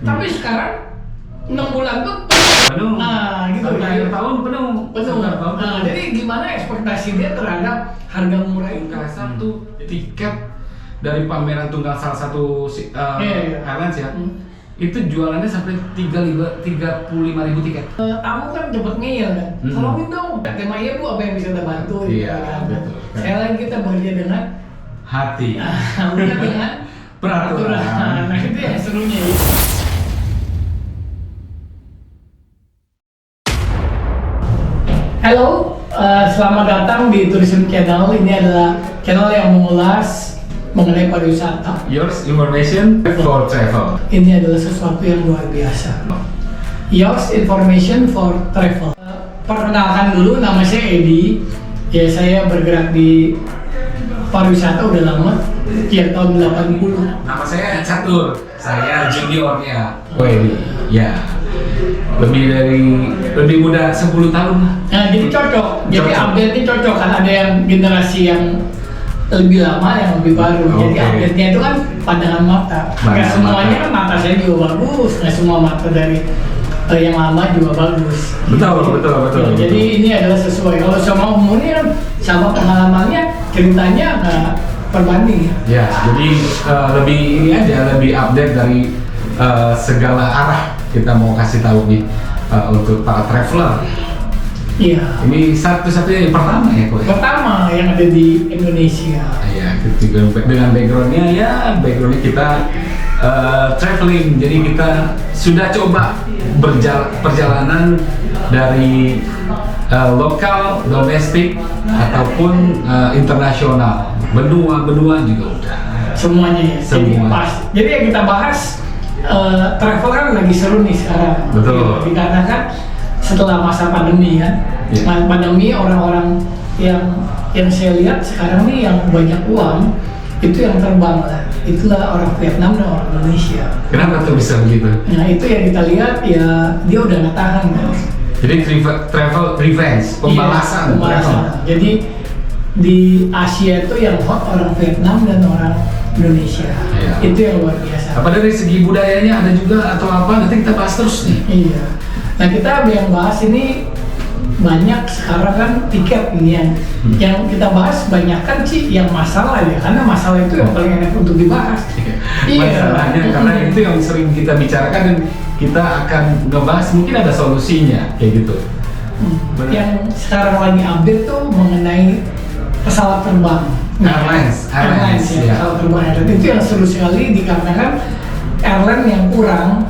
Tapi sekarang 6 bulan tuh penuh. nah gitu Sampai ya. akhir tahun penuh. Betul. Sampai akhir tahun Nah, penuh. jadi gimana ekspektasi dia terhadap harga murah itu? Kasar tuh tiket dari pameran tunggal salah satu Iya. airlines ya. Hmm. Itu jualannya sampai 35.000 tiket. Tamu kan cepet ngeyel kan, tolongin dong. Tema iya bu, apa yang bisa kita bantu? Iya, kan? betul. Sekali lagi kita bekerja dengan Hati. bukan dengan Peraturan. Nah itu yang serunya ya. Halo, selamat datang di Tourism Channel. Ini adalah channel yang mengulas mengenai pariwisata. Yours information for travel. Ini adalah sesuatu yang luar biasa. Yours information for travel. Perkenalkan dulu, nama saya Edi. Ya, saya bergerak di pariwisata udah lama, sejak tahun 80. Nama saya Catur. Saya juniornya. Wih, ya. Lebih muda 10 tahun lah. Nah, jadi cocok. Jadi Cocok. update-nya cocok kan, ada yang generasi yang lebih lama, yang lebih baru. Jadi Oke. update-nya itu kan pandangan mata. Nggak Pandangan semuanya mata. kan mata saya juga bagus, nggak semua mata dari yang lama juga bagus. Betul. Jadi ini adalah sesuai. Kalau sama umurnya kan, sama pengalamannya, ceritanya nggak perbanding. Ya, jadi lebih ini aja, lebih update dari segala arah kita mau kasih tahu nih untuk para traveler. Iya. Ini satu-satunya yang pertama ya, kok. Pertama yang ada di Indonesia. Ya, dengan backgroundnya ya, backgroundnya kita traveling. Jadi kita sudah coba perjalanan dari lokal, domestik ataupun internasional, benua juga udah. Semuanya ya. Jadi Semua. pas. Jadi yang kita bahas travel kan lagi seru nih sekarang. Betul. Dikarenakan setelah masa pandemi kan. Iya. Pandemi orang-orang yang saya lihat sekarang nih yang banyak uang itu yang terbang lah. Itulah orang Vietnam dan orang Indonesia. Kenapa tuh bisa begitu? Nah itu yang kita lihat ya, dia udah nggak tahan kan. Jadi travel revenge, pembalasan. Iya, pembalasan. Jadi di Asia itu yang hot orang Vietnam dan orang Indonesia. Iya. Itu yang luar biasa. Apa dari segi budayanya ada juga atau apa? Nanti kita bahas terus nih. Iya. Nah kita yang bahas ini banyak sekarang kan tiket ini yang kita bahas banyak kan sih yang masalah ya, karena masalah itu yang paling enak untuk dibahas. Iya. Masalahnya karena itu yang sering kita bicarakan dan kita akan ngebahas mungkin ada solusinya kayak gitu. Benar. Yang sekarang lagi update tuh mengenai pesawat terbang. Airlines ya. ya. Pesawat terbang airline itu yang seru sekali dikarenakan airline yang kurang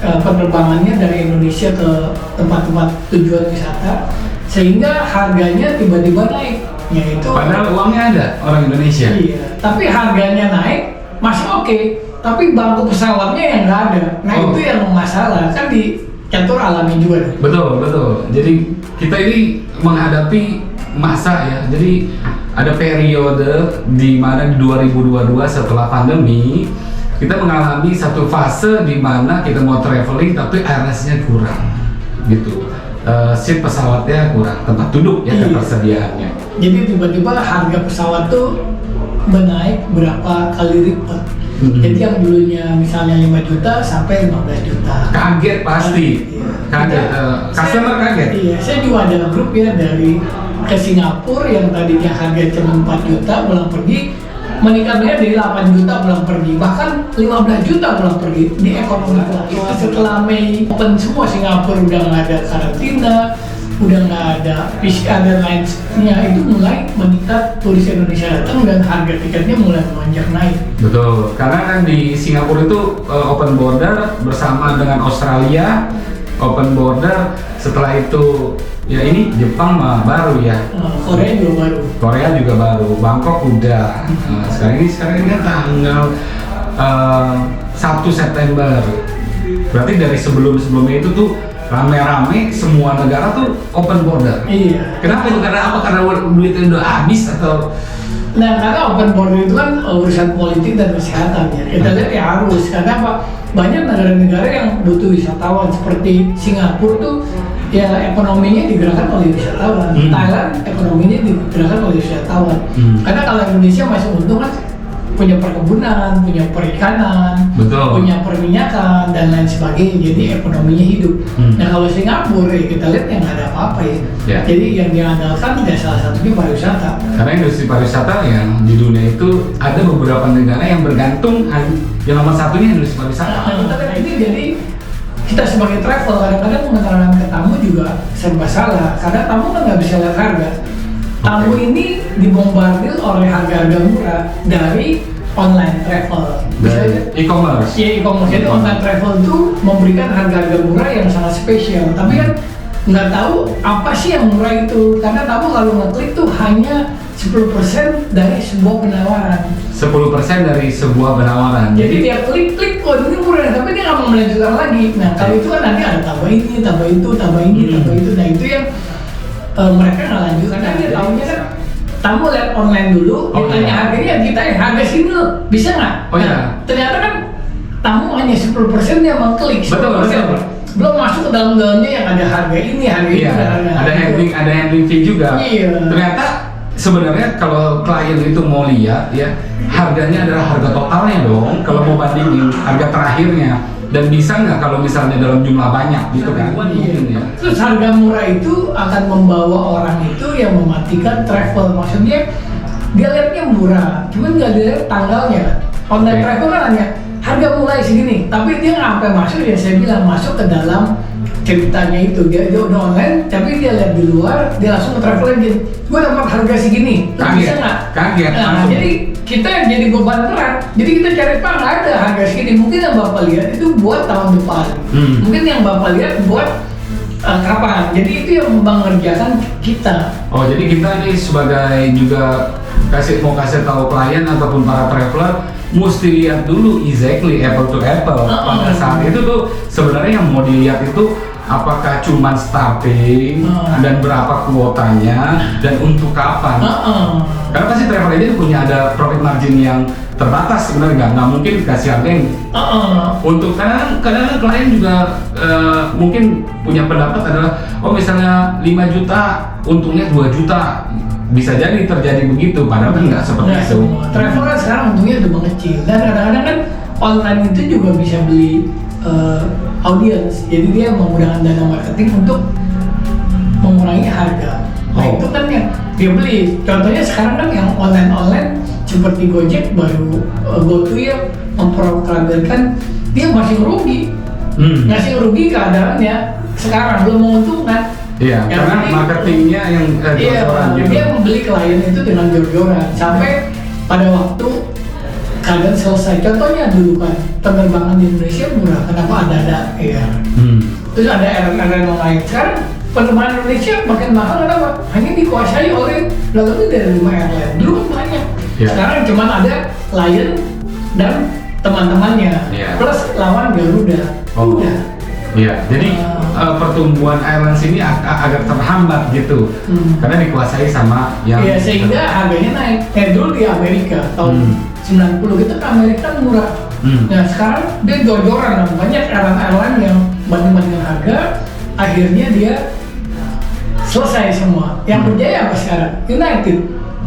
penerbangannya dari Indonesia ke tempat-tempat tujuan wisata sehingga harganya tiba-tiba naik, yaitu Padahal uangnya ada orang Indonesia. iya, tapi harganya naik masih oke, tapi bangku pesawatnya yang nggak ada. Nah Oh. itu yang masalah kan di Catur alami juga. Betul. Jadi kita ini menghadapi masa ya. Jadi ada periode di mana di 2022 setelah pandemi kita mengalami satu fase di mana kita mau traveling tapi airlines-nya kurang gitu. Seat pesawatnya kurang, tempat duduk ya Iya. ketersediaannya. Jadi tiba-tiba harga pesawat tuh menaik berapa kali lipat. Jadi yang dulunya misalnya 5 juta sampai 15 juta. Kaget pasti. Iya. Kaget. Customer kaget. Iya, saya juga ada grup ya dari ke Singapura yang tadinya harga cuma 4 juta pulang pergi, meningkatnya dari 8 juta pulang pergi, bahkan 15 juta pulang pergi di ekonomi kelas. Itu setelah Mei open semua Singapura udah nggak ada karantina, udah nggak ada PCR dan lainnya, itu mulai meningkat, turis Indonesia datang dan harga tiketnya mulai melonjak naik. Betul, karena kan di Singapura itu open border bersama dengan Australia, open border. Setelah itu ya ini Jepang mah baru ya, Korea juga baru. Korea juga baru, Bangkok udah. Sekarang ini kan tanggal 1 September. Berarti dari sebelumnya itu tuh rame-rame semua negara tuh open border. Iya. Kenapa itu? Karena apa? Karena duitnya udah habis atau? Nah, karena open border itu kan urusan politik dan kesehatan ya. Kita lihat ya harus, karena apa? Banyak negara-negara yang butuh wisatawan seperti Singapura tuh ya ekonominya digerakkan oleh wisatawan. Thailand ekonominya digerakkan oleh wisatawan. Karena kalau Indonesia masih untung kan punya perkebunan, punya perikanan, Betul. punya perminyakan dan lain sebagainya. Jadi ekonominya hidup. Nah kalau Singapura ya kita lihat yang nggak ada apa-apa ya. Ya. Jadi yang diandalkan ya salah satunya pariwisata. Karena industri pariwisata yang di dunia itu ada beberapa negara yang bergantung, yang nomor satunya industri pariwisata. Nah, ini jadi kita sebagai travel kadang-kadang menerangkan ke tamu juga serba salah karena tamu kan nggak bisa lihat harga. Tamu ini dibombardir oleh harga-harga murah dari online travel. Dari e-commerce. Iya e-commerce. Jadi online travel itu memberikan harga-harga murah yang sangat spesial. Tapi kan nggak tahu apa sih yang murah itu karena tamu kalau ngeklik tuh hanya 10% dari sebuah penawaran. 10% dari sebuah penawaran. Jadi dia klik, oh ini murah, tapi dia nggak mau melanjutkan lagi. Nah kalau itu kan nanti ada tambah ini, tambah itu, tambah ini, tambah itu. Nah itu yang mereka nggak lanjut karena dia tahunya kan tamu lihat online dulu, ditanya harganya kita harga sini loh, bisa nggak? Oh iya. Nah, ternyata kan tamu hanya 10% dia mengklik. Betul. Belum masuk ke dalamnya yang ada harga ini, harga itu, ada handling fee juga. Iya. Ternyata sebenarnya kalau klien itu mau lihat ya harganya adalah harga totalnya dong. Kalau mau bandingin harga terakhirnya dan bisa nggak kalau misalnya dalam jumlah banyak gitu kan? Mungkin ya. Terus harga murah itu akan membawa orang itu yang mematikan travel. Maksudnya dia lihatnya murah, cuman nggak dilihat tanggalnya. Online travel kan hanya harga mulai segini, tapi dia nggak sampai masuk ya saya bilang masuk ke dalam ceritanya itu dia udah online, tapi dia lihat di luar, dia langsung ke travel agent. Gue dapat harga segini, bisa nggak? Kaget. Nah, jadi kita jadi beban berat. Jadi kita cari pak nggak ada harga segini. Mungkin yang bapak lihat itu buat tahun depan. Mungkin yang bapak lihat buat kapan. Jadi itu yang mengerjakan kita. Oh jadi kita nih sebagai juga mau kasih tahu klien ataupun para traveler mesti lihat dulu exactly apple to apple. Pada saat itu tuh sebenarnya yang mau dilihat itu apakah cuman starting dan berapa kuotanya dan untuk kapan. Karena pasti travel agent punya ada profit margin yang terbatas sebenarnya, nggak mungkin dikasih harga yang untuk kadang-kadang klien juga mungkin punya pendapat adalah oh misalnya 5 juta untungnya 2 juta. Bisa jadi terjadi begitu, padahal kan nggak seperti itu. Travel kan sekarang untungnya udah mengecil dan kadang-kadang kan online itu juga bisa beli audience, jadi dia menggunakan dana marketing untuk mengurangi harga. Nah itu kan yang dia beli. Contohnya sekarang kan yang online seperti Gojek baru GoTo ya memproklamirkan dia masih rugi, masih rugi keadaannya sekarang belum menguntungkan. Iya, karena marketingnya yang jor-joran gitu. Dia membeli klien itu dengan jor-joran sampai pada waktu keadaan selesai. Contohnya dulu kan penerbangan di Indonesia murah, kenapa ada air? Terus ada airline yang lain. Sekarang penerbangan Indonesia makin mahal kenapa? Hanya dikuasai oleh lebih dari 5 airline. Dulu kan banyak. Sekarang cuma ada Lion dan teman-temannya plus lawan Garuda. Udah. Iya, jadi pertumbuhan airlines ini agak terhambat gitu, karena dikuasai sama yang. Iya, sehingga harganya naik. Dulu di Amerika tahun 90 itu ke Amerika murah. Nah sekarang dia jor-joran, banyak airline yang banding-bandingin harga, akhirnya dia selesai semua. Yang berjaya apa sekarang? United.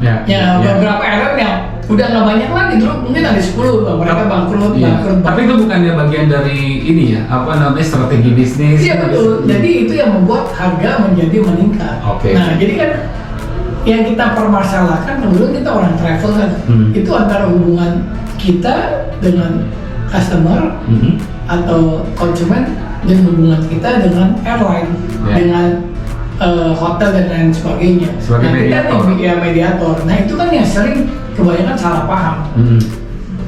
Ya beberapa airline yang udah nggak banyak lagi, dulu mungkin ada 10, mereka bangkrut. Tapi itu bukannya bagian dari ini ya, apa namanya strategi bisnis? Iya betul. Jadi itu yang membuat harga menjadi meningkat. Nah jadi kan yang kita permasalahkan kemudian kita orang travel kan, itu antara hubungan kita dengan customer atau konsumen dan hubungan kita dengan airline, dengan hotel dan lain sebagainya. Sebagai mediator. Mediator. Nah itu kan yang sering kebanyakan salah paham.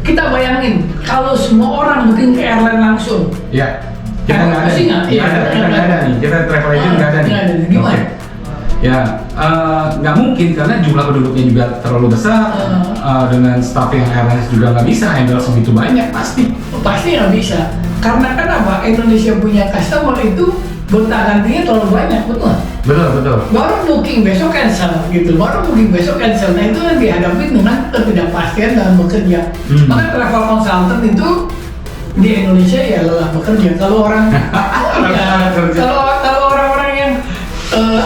Kita bayangin kalau semua orang booking ke airline langsung. Ya. Kita nggak ada. Kita nggak ada nih. Kita travel agent nggak ada nih. Gimana? Ya nggak mungkin karena jumlah penduduknya juga terlalu besar. Dengan staff yang airlines juga nggak bisa handle segitu banyak pasti. Pasti nggak bisa. Karena kan apa? Indonesia punya customer itu gonta-gantinya terlalu banyak, betul? Betul. Baru booking besok cancel gitu, baru booking besok cancel. Nah itu yang dihadapi dengan ketidakpastian dalam bekerja. Maka travel consultant itu di Indonesia ya lelah bekerja. Kalau orang kalau orang-orang yang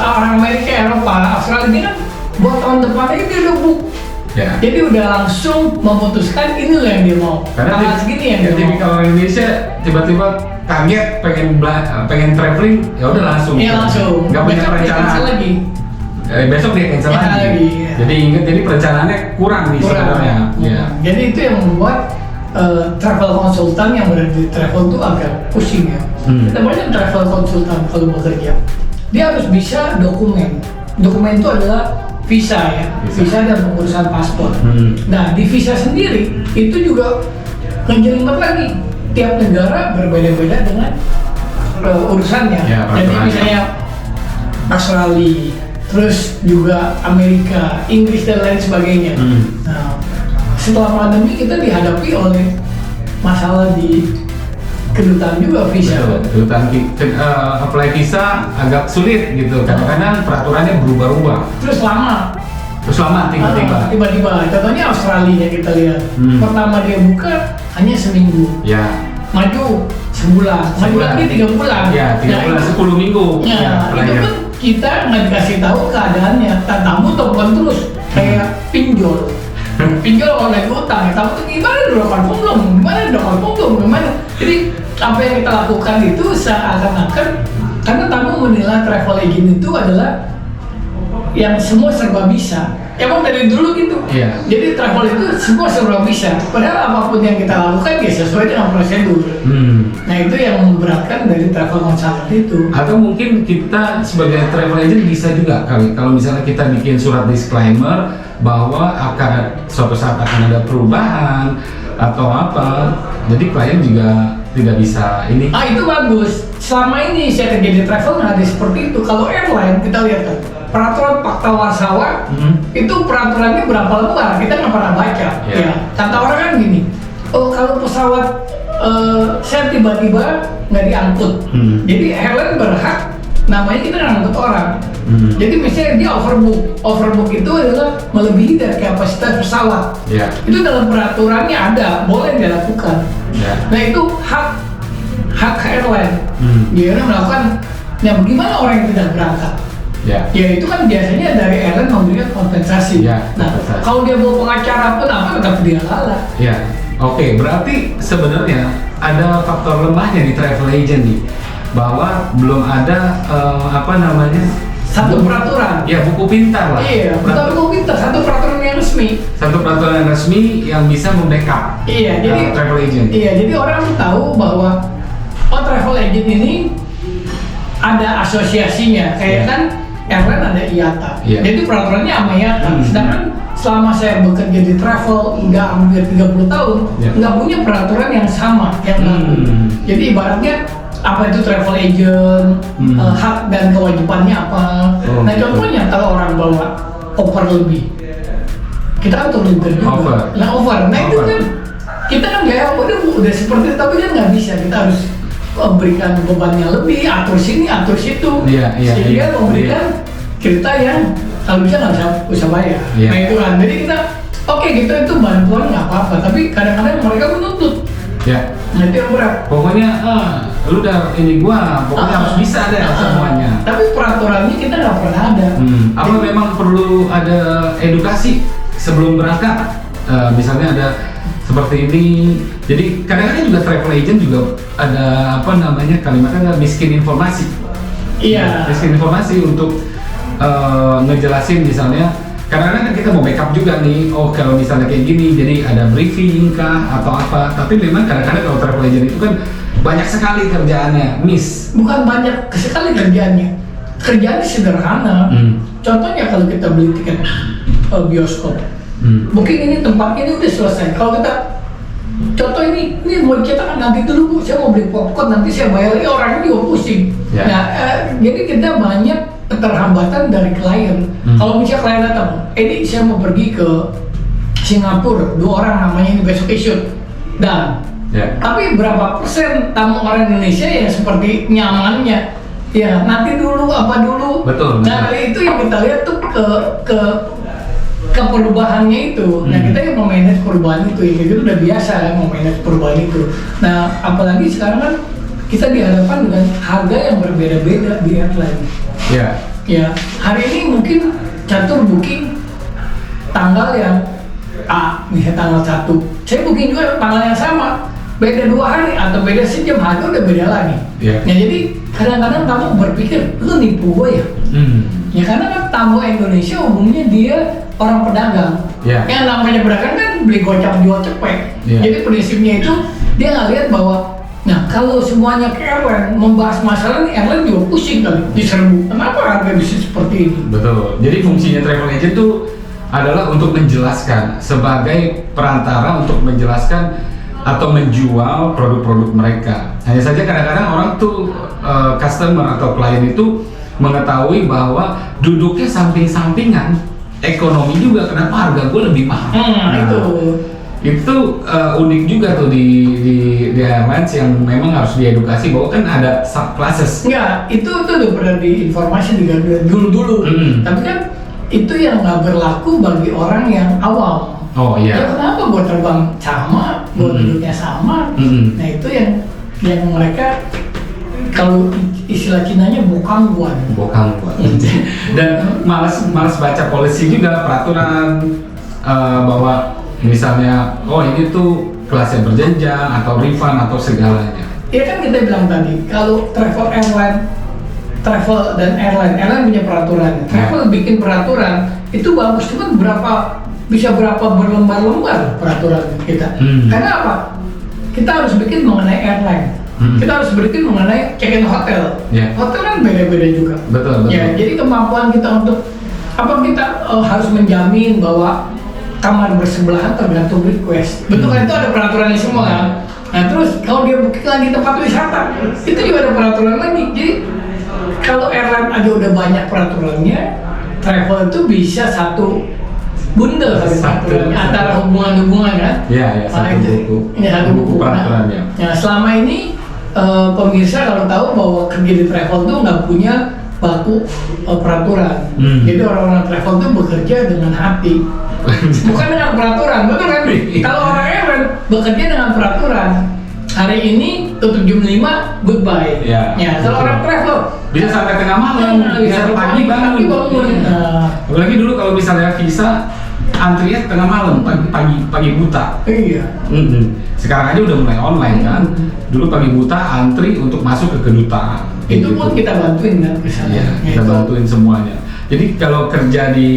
orang Amerika, Eropa, Australia ini kan buat tahun depan ini dia udah book Ya. Jadi udah langsung memutuskan ini loh yang dia mau. Karena tanggal segini yang dia mau. tipikal orang Indonesia tiba-tiba kaget pengen traveling, ya udah langsung. Iya langsung. Nggak punya Besok dia perencanaan. cancel lagi. Besok dia cancel Ya, lagi. lagi, ya. Jadi ingat, jadi perencanaannya kurang nih sebenarnya. Ya. Jadi itu yang membuat travel konsultan yang berada di travel itu agak pusing ya. Kita banyak travel konsultan kalau bekerja, dia harus bisa dokumen. Dokumen itu adalah visa ya, visa dan pengurusan paspor. Nah di visa sendiri itu juga ngejelimet lagi. Tiap negara berbeda-beda dengan urusannya. Ya, Jadi misalnya Australia, terus juga Amerika, Inggris dan lain sebagainya. Nah, setelah pandemi kita dihadapi oleh masalah di kedutaan juga visa. Betul. Kedutaan apply visa agak sulit gitu. Kadang-kadang peraturannya berubah-ubah. Terus lama. Tiba-tiba. Tiba-tiba. Contohnya Australia kita lihat. Pertama dia buka hanya seminggu. Ya. Maju sebulan. Maju lagi 3 bulan. Ya, 3 bulan, 10 minggu. Ya, itu pun kita nggak dikasih tahu keadaannya. Tamu telepon terus kayak pinjol. Pinjol kalau naik utang, ya tamu tuh gimana udah confirm belum, gimana. Jadi apa yang kita lakukan itu seakan-akan karena tamu menilai travel agent itu adalah yang semua serba bisa. Emang dari dulu gitu. Iya. Jadi travel itu semua serba bisa. Padahal apapun yang kita lakukan ya sesuai dengan prosedur. Nah itu yang memberatkan dari travel consultant itu. Atau mungkin kita sebagai travel agent bisa juga kali kalau misalnya kita bikin surat disclaimer bahwa suatu saat akan ada perubahan atau apa, jadi klien juga tidak bisa ini. Itu bagus. Selama ini saya kerja di travel nggak ada seperti itu. Kalau airline kita lihat kan peraturan Fakta Warsawa itu peraturannya berapa lembar kita nggak pernah baca. Ya kata orang kan gini, kalau pesawat saya tiba-tiba nggak diangkut, jadi airline berhak namanya kita nggak ngangkut orang. Jadi misalnya dia overbook itu adalah melebihi dari kapasitas pesawat. Itu dalam peraturannya ada, boleh dilakukan. Nah itu hak airline. Dia melakukan. Nah bagaimana orang yang tidak berangkat? Ya itu kan biasanya dari airline memberikan kompensasi. Nah kalau dia mau pengacara pun apa tetap dia kalah. Oke, berarti sebenarnya ada faktor lemahnya di travel agent nih, bahwa belum ada satu peraturan. Ya, buku pintar lah. Iya, bukan buku pintar, satu peraturan yang resmi. Satu peraturan yang resmi yang bisa membackup. Iya, jadi travel agent. Iya, jadi orang tahu bahwa travel agent ini ada asosiasinya, kayak kan airline ada IATA. Jadi peraturannya sama IATA. Sedangkan selama saya bekerja di travel hingga hampir 30 tahun, nggak punya peraturan yang sama yang baku. Jadi ibaratnya apa itu travel agent, hak dan kewajibannya apa. Nah contohnya kalau orang bawa koper lebih, kita kan terlibat juga. Nah itu kan kita kan kayak udah seperti itu, tapi kan nggak bisa, kita harus berikan bebannya lebih, atur sini, atur situ, sehingga memberikan kita yang kalau bisa nggak usah bayar. Nah itu kan, jadi kita gitu itu bantuan nggak apa-apa, tapi kadang-kadang mereka menuntut. Nah itu yang berat. Pokoknya lu udah ini gua, pokoknya harus bisa deh semuanya. Tapi peraturannya kita nggak pernah ada. Apa memang perlu ada edukasi sebelum berangkat? Misalnya ada seperti ini. Jadi kadang-kadang juga travel agent juga ada kalimatnya miskin informasi. Iya. Miskin informasi untuk ngejelasin misalnya. Kadang-kadang kan kita mau backup juga nih, kalau misalnya kayak gini, jadi ada briefing kah atau apa. Tapi memang kadang-kadang kalau travel agent itu kan banyak sekali kerjaannya, bukan banyak sekali kerjaannya. Kerjaannya sederhana. Contohnya kalau kita beli tiket bioskop, mungkin ini tempat ini udah selesai. Kalau kita contoh ini mau cetak nanti dulu Bu, saya mau beli popcorn, nanti saya bayar, orangnya juga pusing. Nah, jadi kita banyak keterhambatan dari klien. Kalau misalnya klien datang, ini saya mau pergi ke Singapura, 2 orang namanya ini besok shoot, dan tapi berapa persen tamu orang Indonesia yang seperti nyamannya? Ya nanti dulu apa dulu. Betul. Nah itu yang kita lihat tuh ke perubahannya itu. Nah kita yang memanage perubahan itu, ya itu udah biasa kan memanage perubahan itu. Nah apalagi sekarang kan kita dihadapkan dengan harga yang berbeda-beda di airline. Ya hari ini mungkin catur booking tanggal yang A, misalnya tanggal 1, saya booking juga tanggal yang sama, beda 2 hari atau beda sejam, harga udah beda lagi. Nah jadi kadang-kadang tamu berpikir, lu nipu gue ya? Ya karena kan tamu Indonesia umumnya dia orang pedagang. Yang namanya pedagang kan beli gocap jual cepet. Jadi prinsipnya itu dia nggak lihat bahwa, nah kalau semuanya ke airline membahas masalah ini, airline juga pusing kali, diserbu. Kenapa harga bisa seperti ini? Betul. Jadi fungsinya travel agent itu adalah untuk menjelaskan, sebagai perantara untuk menjelaskan atau menjual produk-produk mereka. Hanya saja kadang-kadang orang tuh customer atau klien itu mengetahui bahwa duduknya samping-sampingan, ekonomi juga, kenapa harga gue lebih mahal. Itu unik juga tuh di airlines yang memang harus diedukasi bahwa kan ada subclasses. Enggak, itu udah pernah diinformasi dulu. Tapi kan itu yang nggak berlaku bagi orang yang awam. Oh iya. Ya kenapa gue terbang sama, gue duduknya sama. Nah itu yang mereka, kalau istilah Cinanya bokangguan. Dan malas baca polisi juga, peraturan bahwa misalnya ini tuh kelasnya berjenjang atau refund atau segalanya. Iya kan kita bilang tadi, kalau travel dan airline punya peraturan. Travel bikin peraturan itu bagus, cuman bisa berapa berlembar-lembar peraturan kita. Karena apa? Kita harus bikin mengenai airline. Kita harus bikin mengenai check-in hotel. Hotel kan beda-beda juga. Betul. Ya, jadi kemampuan kita untuk kita harus menjamin bahwa kamar bersebelahan tergantung request. Betul kan, itu ada peraturannya semua kan. Nah terus kalau dia booking lagi tempat wisata, itu juga ada peraturan lagi. Jadi kalau airline aja udah banyak peraturannya, travel itu bisa satu bundel peraturannya antara hubungan-hubungan kan. Iya, satu buku peraturannya. Nah selama ini pemirsa kalau tahu bahwa kerja di travel itu nggak punya baku peraturan. Jadi orang-orang travel itu bekerja dengan hati, bukan dengan peraturan, betul kan? Kalau orang airline bekerja dengan peraturan, hari ini tutup jam 5, goodbye. Kalau orang travel bisa sampai tengah malam, bisa pagi bangun. Apalagi dulu kalau misalnya visa antrinya tengah malam, pagi buta. Iya. Sekarang aja udah mulai online kan. Dulu pagi buta antri untuk masuk ke kedutaan. Itu pun kita bantuin kan misalnya. Iya, kita bantuin semuanya. Jadi kalau kerja di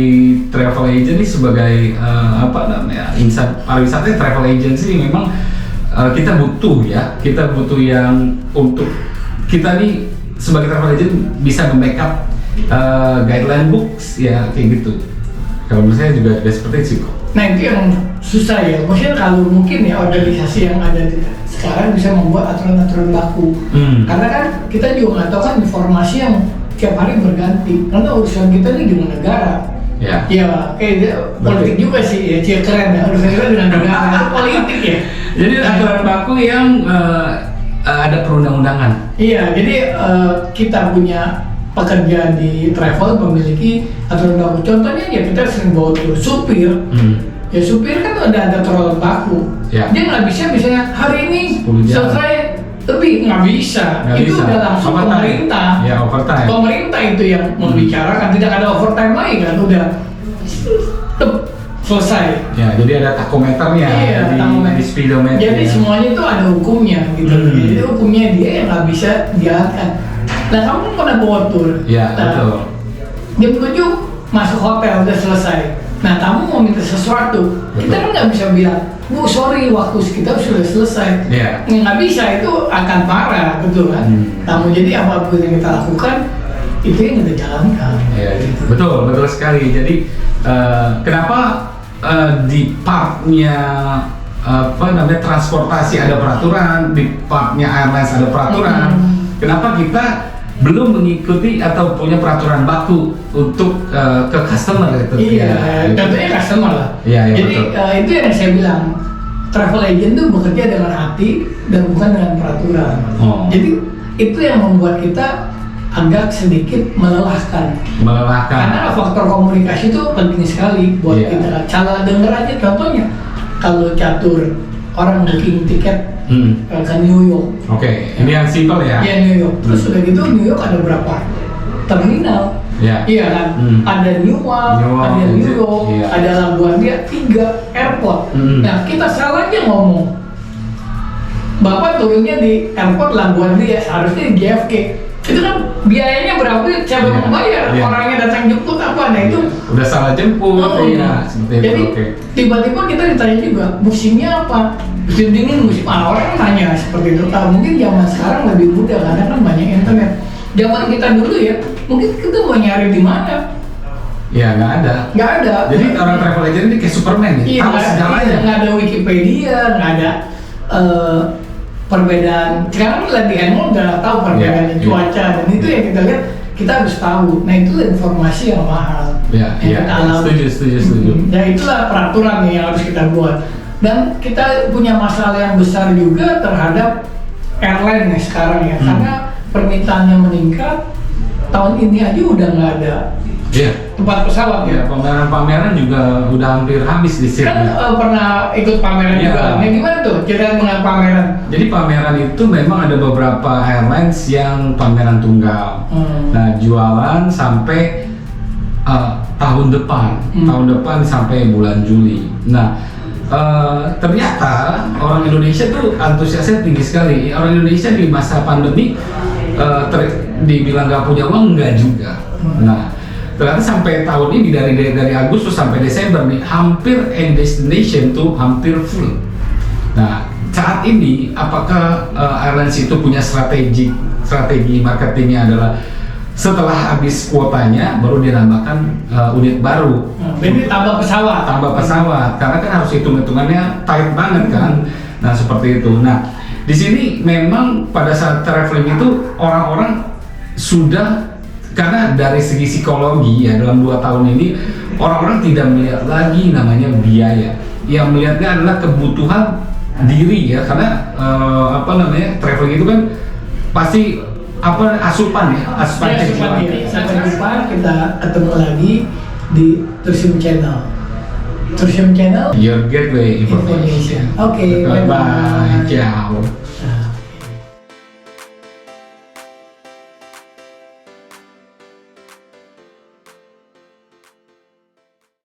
travel agent ini sebagai insan pariwisata, travel agency memang kita butuh yang untuk kita nih sebagai travel agent bisa membackup guideline books ya kayak gitu. Kalau menurut saya juga seperti itu kok. Nah itu yang susah ya, maksudnya kalau mungkin ya organisasi yang ada sekarang bisa membuat aturan-aturan baku. Karena kan kita juga nggak tahu kan informasi yang tiap hari berganti, karena urusan kita ini dengan negara. Ya kayak politik juga sih ya, keren ya, urusan kita dengan negara itu politik ya. Jadi aturan baku yang ada perundang-undangan. Iya, jadi kita punya pekerja di travel memiliki aturan baku. Contohnya ya kita sering bawa tur supir. Ya supir kan ada aturan baku. Dia nggak bisa misalnya hari ini selesai lebih, nggak bisa. Itu udah langsung pemerintah. Overtime. Pemerintah itu yang membicarakan, tidak ada overtime lagi kan, udah selesai. Ya, jadi ada takometernya, di speedometer. Jadi semuanya itu ada hukumnya gitu. Jadi hukumnya dia yang nggak bisa diangkat. Nah kamu kan pernah bawa tur. Betul. Jam 7 masuk hotel udah selesai. Nah kamu mau minta sesuatu, kita kan nggak bisa bilang, Bu sorry waktu kita sudah selesai. Nggak bisa, itu akan parah, betul kan? Kamu jadi apapun yang kita lakukan itu yang kita jalankan. Betul sekali. Jadi kenapa di partnya transportasi ada peraturan, di partnya airlines ada peraturan. Kenapa kita belum mengikuti atau punya peraturan baku untuk ke customer gitu? Tentunya customer lah. Jadi itu yang saya bilang, travel agent itu bekerja dengan hati dan bukan dengan peraturan. Jadi itu yang membuat kita agak sedikit melelahkan. Karena faktor komunikasi itu penting sekali buat kita. Cara dengar aja contohnya, kalau catur orang booking tiket ke New York. Ini yang simpel ya. New York. Terus udah gitu New York ada berapa terminal? Ya. Iya kan? Ada Newark, ada New York, iya. ada LaGuardia, 3 airport. Nah, kita salah aja ngomong. Bapak turunnya di airport LaGuardia, harusnya di JFK. Itu kan biayanya berapa? Siapa yang membayar? Orangnya datang jemput apa? Nah itu udah salah jemput, iya. Seperti jadi itu. tiba-tiba kita ditanya juga musimnya apa? Musim dingin, musim panas. Orang tanya seperti itu. Mungkin zaman sekarang lebih mudah karena kan banyak internet. Zaman kita dulu ya, mungkin kita mau nyari di mana? Ya nggak ada. Nggak ada. Jadi orang travel agent ini kayak Superman ya, Iya, tahu segalanya. nggak ada Wikipedia, nggak ada perbedaan. Sekarang lagi handphone udah tahu perbedaan cuaca dan itu yang kita lihat, kita harus tahu. Nah itu informasi yang mahal. Ya, yang kita alami. Setuju. Ya itulah peraturan nih yang harus kita buat. Dan kita punya masalah yang besar juga terhadap airline nih sekarang ya, karena permintaannya meningkat. Tahun ini aja udah nggak ada tempat pesawat ya. Pameran-pameran juga udah hampir habis di sini. Kan pernah ikut pameran juga. Nah gimana tuh cerita mengenai pameran? Jadi pameran itu memang ada beberapa airlines yang pameran tunggal. Nah jualan sampai tahun depan, sampai bulan Juli. Nah ternyata orang Indonesia tuh antusiasnya tinggi sekali. Orang Indonesia di masa pandemi dibilang nggak punya uang, nggak juga. Nah ternyata sampai tahun ini dari Agustus sampai Desember nih hampir end destination tuh hampir full. Nah saat ini apakah airlines itu punya strategi marketingnya adalah setelah habis kuotanya baru dinamakan unit baru. Jadi tambah pesawat Karena kan harus hitung-hitungannya tight banget kan. Nah seperti itu. Nah di sini memang pada saat traveling itu orang-orang sudah, karena dari segi psikologi ya dalam 2 tahun ini orang-orang tidak melihat lagi namanya biaya. Yang melihatnya adalah kebutuhan diri ya, karena traveling itu kan pasti asupan kehidupan. Sampai jumpa, kita ketemu lagi di Tursium Channel. Tursium Channel, Your gateway information. Oke, bye-bye. Ciao.